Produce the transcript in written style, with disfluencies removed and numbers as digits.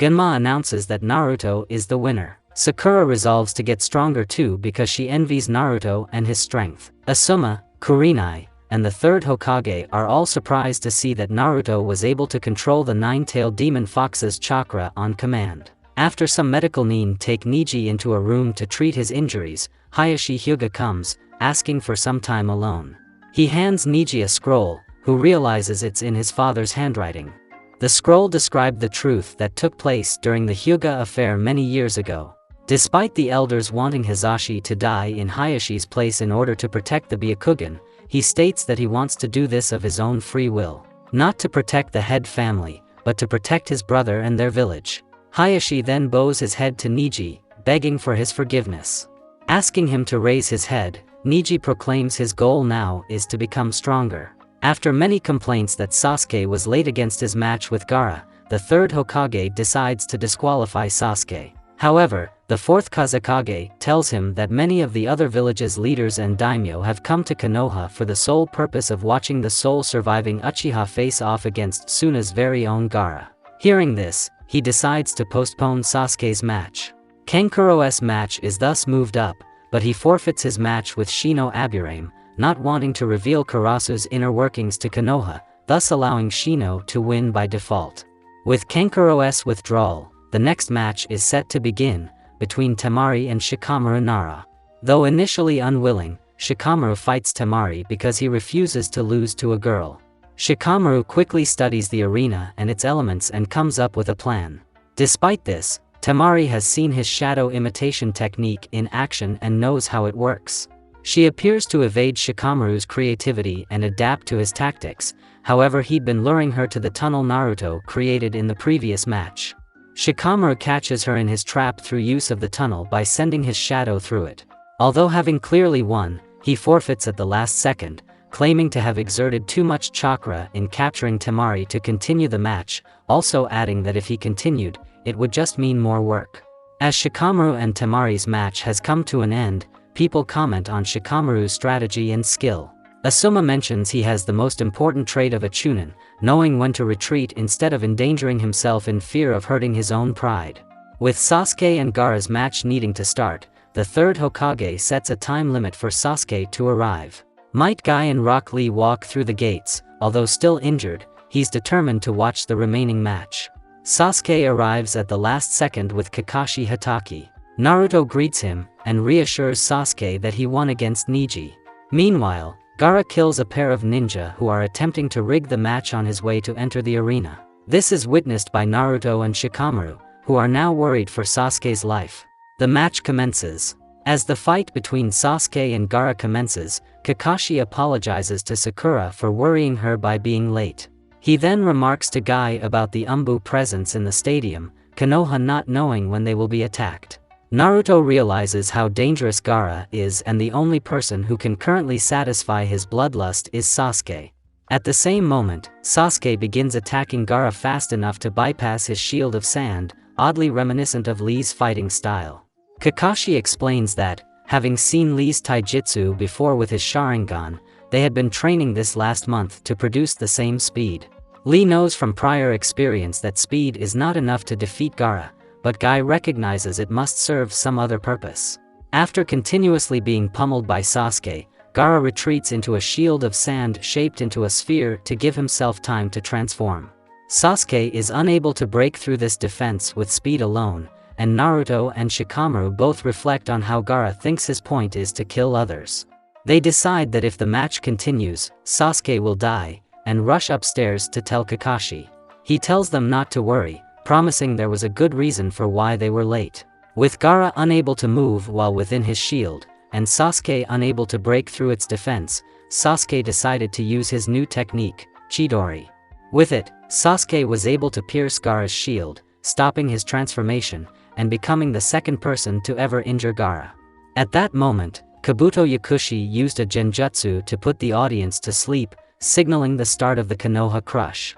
Genma announces that Naruto is the winner. Sakura resolves to get stronger too because she envies Naruto and his strength. Asuma, Kurenai, and the third Hokage are all surprised to see that Naruto was able to control the nine-tailed demon fox's chakra on command. After some medical nin take Niji into a room to treat his injuries, Hayashi Hyuga comes, asking for some time alone. He hands Niji a scroll, who realizes it's in his father's handwriting. The scroll described the truth that took place during the Hyuga affair many years ago. Despite the elders wanting Hizashi to die in Hayashi's place in order to protect the Byakugan, he states that he wants to do this of his own free will. Not to protect the head family, but to protect his brother and their village. Hayashi then bows his head to Niji, begging for his forgiveness. Asking him to raise his head, Niji proclaims his goal now is to become stronger. After many complaints that Sasuke was late against his match with Gaara, the third Hokage decides to disqualify Sasuke. However, the fourth Kazekage tells him that many of the other village's leaders and daimyo have come to Konoha for the sole purpose of watching the sole surviving Uchiha face off against Tsuna's very own Gaara. Hearing this, he decides to postpone Sasuke's match. Kenkuro's match is thus moved up, but he forfeits his match with Shino Aburame, not wanting to reveal Karasu's inner workings to Konoha, thus allowing Shino to win by default. With Kenkuro's withdrawal, the next match is set to begin, between Temari and Shikamaru Nara. Though initially unwilling, Shikamaru fights Temari because he refuses to lose to a girl. Shikamaru quickly studies the arena and its elements and comes up with a plan. Despite this, Temari has seen his shadow imitation technique in action and knows how it works. She appears to evade Shikamaru's creativity and adapt to his tactics, however he'd been luring her to the tunnel Naruto created in the previous match. Shikamaru catches her in his trap through use of the tunnel by sending his shadow through it. Although having clearly won, he forfeits at the last second, claiming to have exerted too much chakra in capturing Temari to continue the match, also adding that if he continued, it would just mean more work. As Shikamaru and Temari's match has come to an end, people comment on Shikamaru's strategy and skill. Asuma mentions he has the most important trait of a Chunin, knowing when to retreat instead of endangering himself in fear of hurting his own pride. With Sasuke and Gaara's match needing to start, the third Hokage sets a time limit for Sasuke to arrive. Might Guy and Rock Lee walk through the gates, although still injured, he's determined to watch the remaining match. Sasuke arrives at the last second with Kakashi Hatake. Naruto greets him, and reassures Sasuke that he won against Niji. Meanwhile, Gaara kills a pair of ninja who are attempting to rig the match on his way to enter the arena. This is witnessed by Naruto and Shikamaru, who are now worried for Sasuke's life. The match commences. As the fight between Sasuke and Gaara commences, Kakashi apologizes to Sakura for worrying her by being late. He then remarks to Guy about the Umbu presence in the stadium, Konoha not knowing when they will be attacked. Naruto realizes how dangerous Gaara is and the only person who can currently satisfy his bloodlust is Sasuke. At the same moment, Sasuke begins attacking Gaara fast enough to bypass his shield of sand, oddly reminiscent of Lee's fighting style. Kakashi explains that, having seen Lee's taijutsu before with his Sharingan, they had been training this last month to produce the same speed. Lee knows from prior experience that speed is not enough to defeat Gaara, but Guy recognizes it must serve some other purpose. After continuously being pummeled by Sasuke, Gaara retreats into a shield of sand shaped into a sphere to give himself time to transform. Sasuke is unable to break through this defense with speed alone, and Naruto and Shikamaru both reflect on how Gaara thinks his point is to kill others. They decide that if the match continues, Sasuke will die, and rush upstairs to tell Kakashi. He tells them not to worry, promising there was a good reason for why they were late. With Gaara unable to move while within his shield, and Sasuke unable to break through its defense, Sasuke decided to use his new technique, Chidori. With it, Sasuke was able to pierce Gaara's shield, stopping his transformation, and becoming the second person to ever injure Gaara. At that moment, Kabuto Yakushi used a genjutsu to put the audience to sleep, signaling the start of the Konoha Crush.